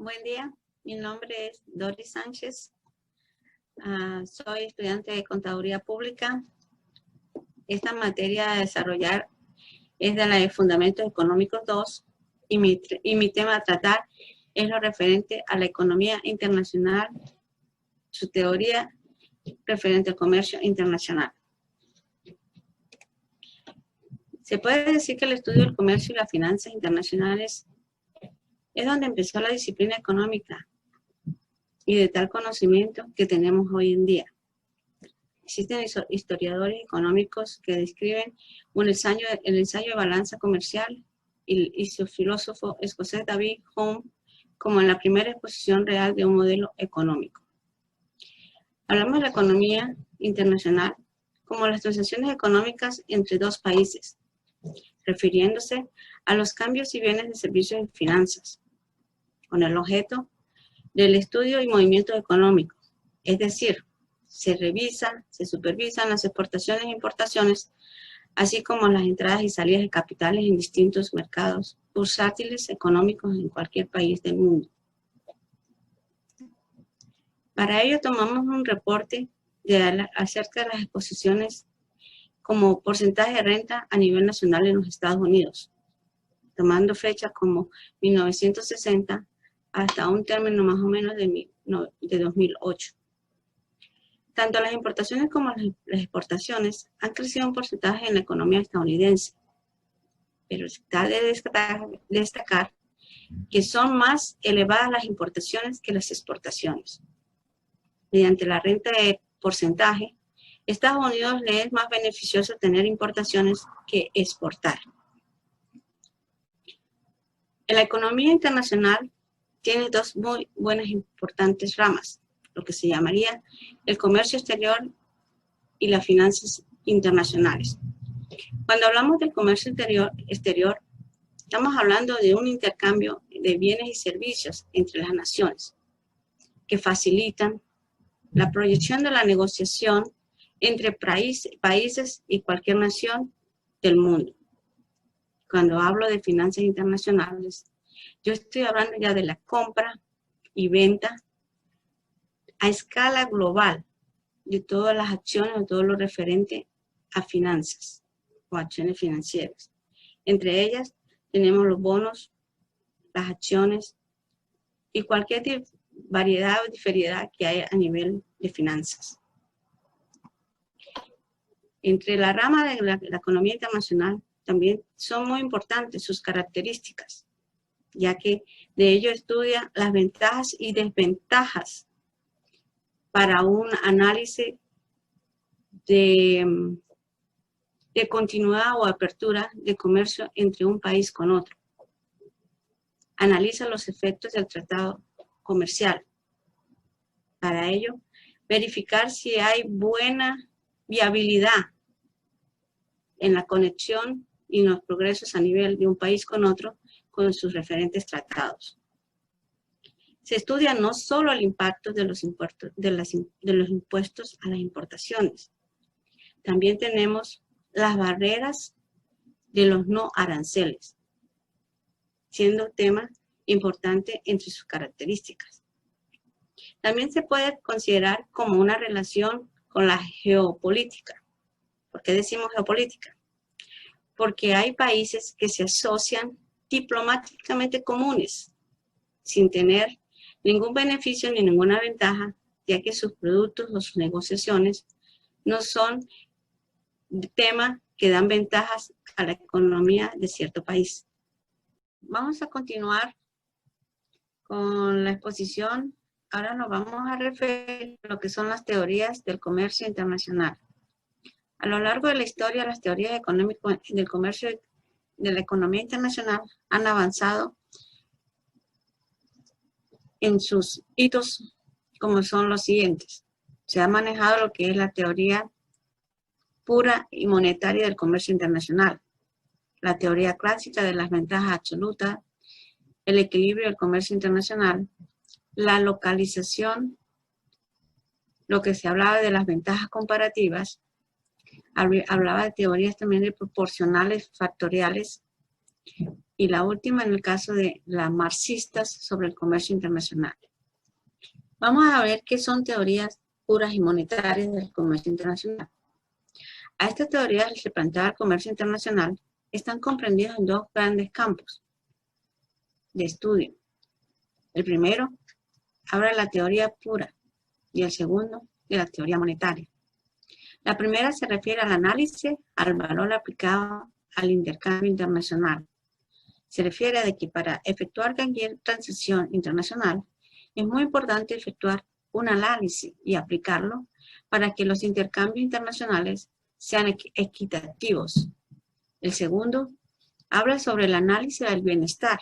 Buen día, mi nombre es Doris Sánchez. Soy estudiante de Contaduría Pública. Esta materia a desarrollar es de la de Fundamentos Económicos 2 y mi tema a tratar es lo referente a la economía internacional, su teoría referente al comercio internacional. Se puede decir que el estudio del comercio y las finanzas internacionales es donde empezó la disciplina económica y de tal conocimiento que tenemos hoy en día. Existen historiadores económicos que describen el ensayo de balanza comercial y su filósofo escocés David Hume como en la primera exposición real de un modelo económico. Hablamos de la economía internacional como las transacciones económicas entre dos países, refiriéndose a los cambios y bienes de servicios en finanzas, con el objeto del estudio y movimiento económico, es decir, se supervisan las exportaciones e importaciones, así como las entradas y salidas de capitales en distintos mercados bursátiles económicos en cualquier país del mundo. Para ello tomamos un reporte acerca de las exposiciones como porcentaje de renta a nivel nacional en los Estados Unidos, tomando fechas como 1960 hasta un término más o menos de 2008. Tanto las importaciones como las exportaciones han crecido un porcentaje en la economía estadounidense, pero está de destacar que son más elevadas las importaciones que las exportaciones. Mediante la renta de porcentaje, Estados Unidos le es más beneficioso tener importaciones que exportar. En la economía internacional tiene dos muy buenas e importantes ramas, lo que se llamaría el comercio exterior y las finanzas internacionales. Cuando hablamos del comercio exterior, estamos hablando de un intercambio de bienes y servicios entre las naciones que facilitan la proyección de la negociación entre países y cualquier nación del mundo. Cuando hablo de finanzas internacionales, yo estoy hablando ya de la compra y venta a escala global de todas las acciones o todo lo referente a finanzas o acciones financieras. Entre ellas tenemos los bonos, las acciones y cualquier variedad o diferidad que haya a nivel de finanzas. Entre la rama de la economía internacional también son muy importantes sus características, ya que de ello estudia las ventajas y desventajas para un análisis de continuidad o apertura de comercio entre un país con otro. Analiza los efectos del tratado comercial. Para ello, verificar si hay buena viabilidad en la conexión y los progresos a nivel de un país con otro con sus referentes tratados. Se estudia no solo el impacto de los impuestos a las importaciones, también tenemos las barreras de los no aranceles, siendo un tema importante entre sus características. También se puede considerar como una relación con la geopolítica. ¿Por qué decimos geopolítica? Porque hay países que se asocian diplomáticamente comunes, sin tener ningún beneficio ni ninguna ventaja, ya que sus productos o sus negociaciones no son temas que dan ventajas a la economía de cierto país. Vamos a continuar con la exposición. Ahora nos vamos a referir a lo que son las teorías del comercio internacional. A lo largo de la historia, las teorías económicas del comercio de la economía internacional han avanzado en sus hitos, como son los siguientes. Se ha manejado lo que es la teoría pura y monetaria del comercio internacional, la teoría clásica de las ventajas absolutas, el equilibrio del comercio internacional, la localización, lo que se hablaba de las ventajas comparativas, hablaba de teorías también de proporcionales factoriales y la última en el caso de las marxistas sobre el comercio internacional. Vamos a ver qué son teorías puras y monetarias del comercio internacional. A estas teorías se plantea el comercio internacional están comprendidas en dos grandes campos de estudio. El primero habla de la teoría pura y el segundo de la teoría monetaria. La primera se refiere al análisis al valor aplicado al intercambio internacional. Se refiere a que para efectuar cualquier transacción internacional es muy importante efectuar un análisis y aplicarlo para que los intercambios internacionales sean equitativos. El segundo habla sobre el análisis del bienestar,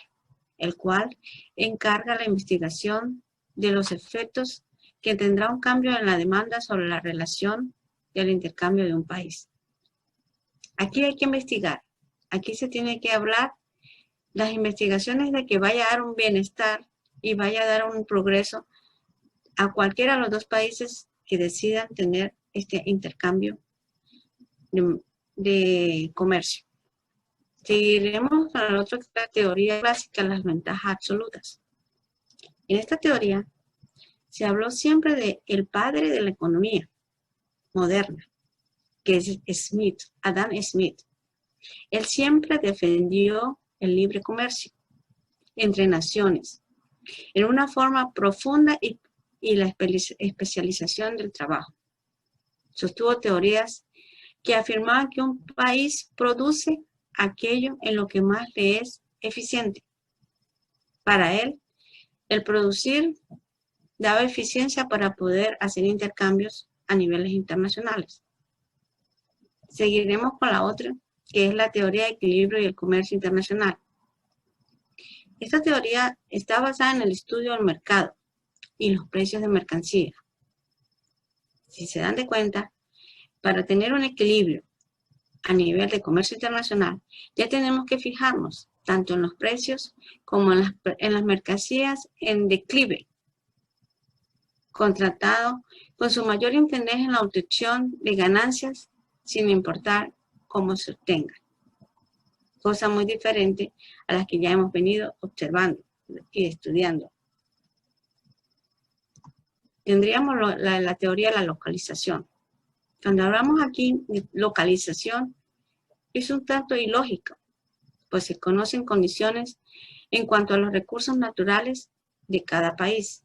el cual encarga la investigación de los efectos que tendrá un cambio en la demanda sobre la relación del intercambio de un país. Aquí hay que investigar, aquí se tiene que hablar las investigaciones de que vaya a dar un bienestar y vaya a dar un progreso a cualquiera de los dos países que decidan tener este intercambio de comercio. Seguiremos con la otra teoría clásica, las ventajas absolutas. En esta teoría se habló siempre de el padre de la economía moderna, que es Smith, Adam Smith. Él siempre defendió el libre comercio entre naciones en una forma profunda y la especialización del trabajo. Sostuvo teorías que afirmaban que un país produce aquello en lo que más le es eficiente. Para él, el producir daba eficiencia para poder hacer intercambios a niveles internacionales. Seguiremos con la otra, que es la teoría de equilibrio y el comercio internacional. Esta teoría está basada en el estudio del mercado y los precios de mercancía. Si se dan de cuenta, para tener un equilibrio a nivel de comercio internacional, ya tenemos que fijarnos tanto en los precios como en las mercancías en declive, contratado con su mayor interés en la obtención de ganancias sin importar cómo se obtenga. Cosa muy diferente a las que ya hemos venido observando y estudiando. Tendríamos la teoría de la localización. Cuando hablamos aquí de localización, es un tanto ilógico, pues se conocen condiciones en cuanto a los recursos naturales de cada país.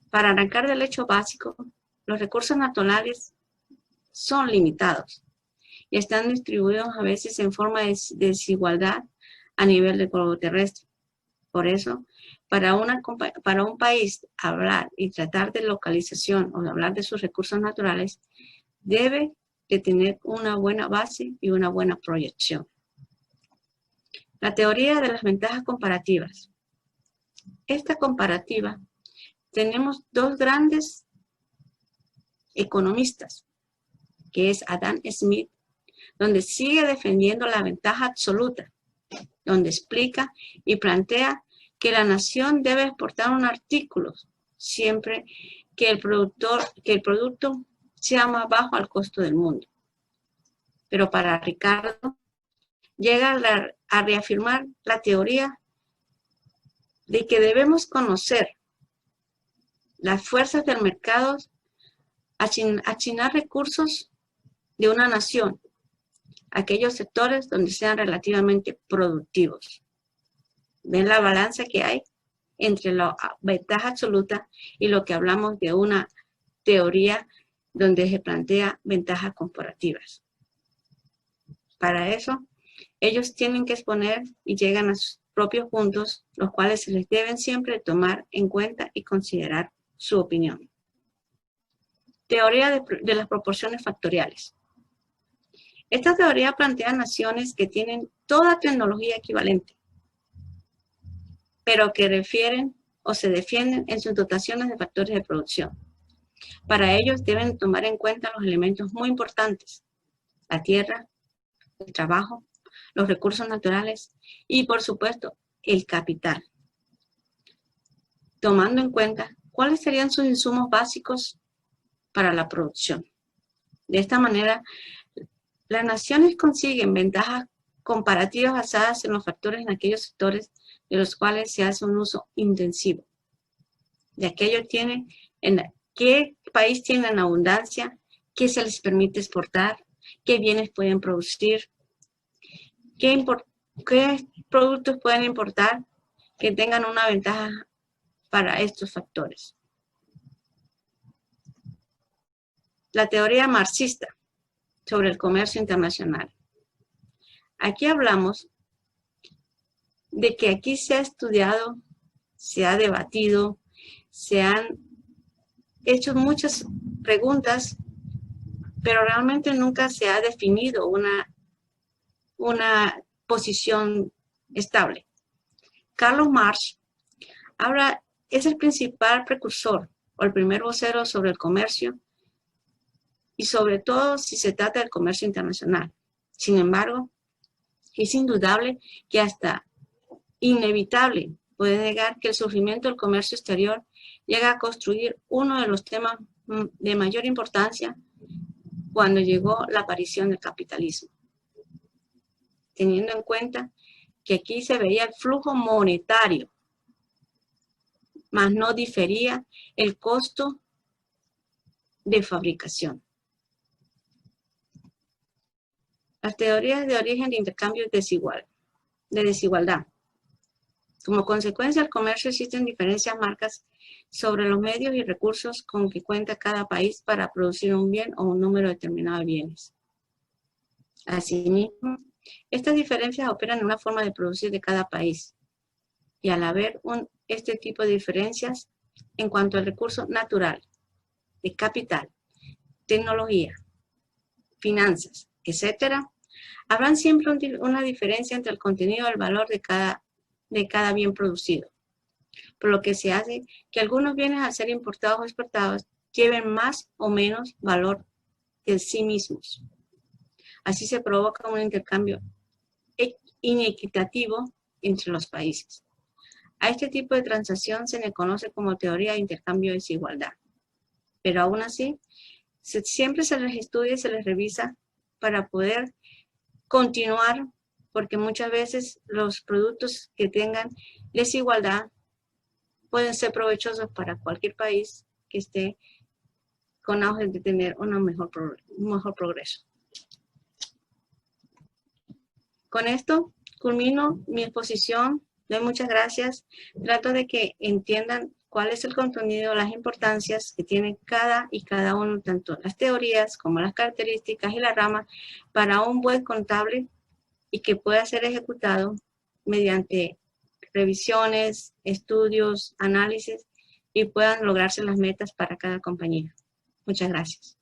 Para arrancar del hecho básico, los recursos naturales son limitados y están distribuidos a veces en forma de desigualdad a nivel del globo terrestre. Por eso, para un país hablar y tratar de localización o de hablar de sus recursos naturales, debe de tener una buena base y una buena proyección. La teoría de las ventajas comparativas. Esta comparativa, tenemos dos grandes economistas, que es Adam Smith, donde sigue defendiendo la ventaja absoluta, donde explica y plantea que la nación debe exportar un artículo siempre que el producto sea más bajo al costo del mundo. Pero para Ricardo llega a reafirmar la teoría de que debemos conocer las fuerzas del mercado, achinar recursos de una nación, aquellos sectores donde sean relativamente productivos. ¿Ven la balanza que hay entre la ventaja absoluta y lo que hablamos de una teoría donde se plantea ventajas comparativas? Para eso, ellos tienen que exponer y llegan a sus propios puntos, los cuales se les deben siempre tomar en cuenta y considerar su opinión. Teoría de las proporciones factoriales. Esta teoría plantea naciones que tienen toda tecnología equivalente, pero que refieren o se defienden en sus dotaciones de factores de producción. Para ellos deben tomar en cuenta los elementos muy importantes: la tierra, el trabajo, los recursos naturales y, por supuesto, el capital. Tomando en cuenta cuáles serían sus insumos básicos para la producción. De esta manera, las naciones consiguen ventajas comparativas basadas en los factores en aquellos sectores de los cuales se hace un uso intensivo. De aquello tienen, qué país tiene en abundancia, qué se les permite exportar, qué bienes pueden producir, qué productos pueden importar que tengan una ventaja para estos factores. La teoría marxista sobre el comercio internacional. Aquí hablamos de que aquí se ha estudiado, se ha debatido, se han hecho muchas preguntas, pero realmente nunca se ha definido una posición estable. Carlos Marx ahora es el principal precursor o el primer vocero sobre el comercio y sobre todo si se trata del comercio internacional. Sin embargo, es indudable que hasta inevitable puede negar que el surgimiento del comercio exterior llega a construir uno de los temas de mayor importancia cuando llegó la aparición del capitalismo. Teniendo en cuenta que aquí se veía el flujo monetario, mas no difería el costo de fabricación. Las teorías de origen de intercambio de desigualdad. Como consecuencia del comercio existen diferentes marcas sobre los medios y recursos con que cuenta cada país para producir un bien o un número determinado de bienes. Asimismo, estas diferencias operan en una forma de producir de cada país. Y al haber este tipo de diferencias en cuanto al recurso natural, de capital, tecnología, finanzas, etc., habrán siempre una diferencia entre el contenido y el valor de cada bien producido, por lo que se hace que algunos bienes al ser importados o exportados lleven más o menos valor en sí mismos. Así se provoca un intercambio inequitativo entre los países. A este tipo de transacción se le conoce como teoría de intercambio de desigualdad, pero aún así siempre se les estudia y se les revisa para poder continuar, porque muchas veces los productos que tengan desigualdad pueden ser provechosos para cualquier país que esté con auge de tener un mejor progreso. Con esto culmino mi exposición. Doy muchas gracias. Trato de que entiendan cuál es el contenido, las importancias que tiene cada uno, tanto las teorías como las características y la rama, para un buen contable y que pueda ser ejecutado mediante revisiones, estudios, análisis y puedan lograrse las metas para cada compañía. Muchas gracias.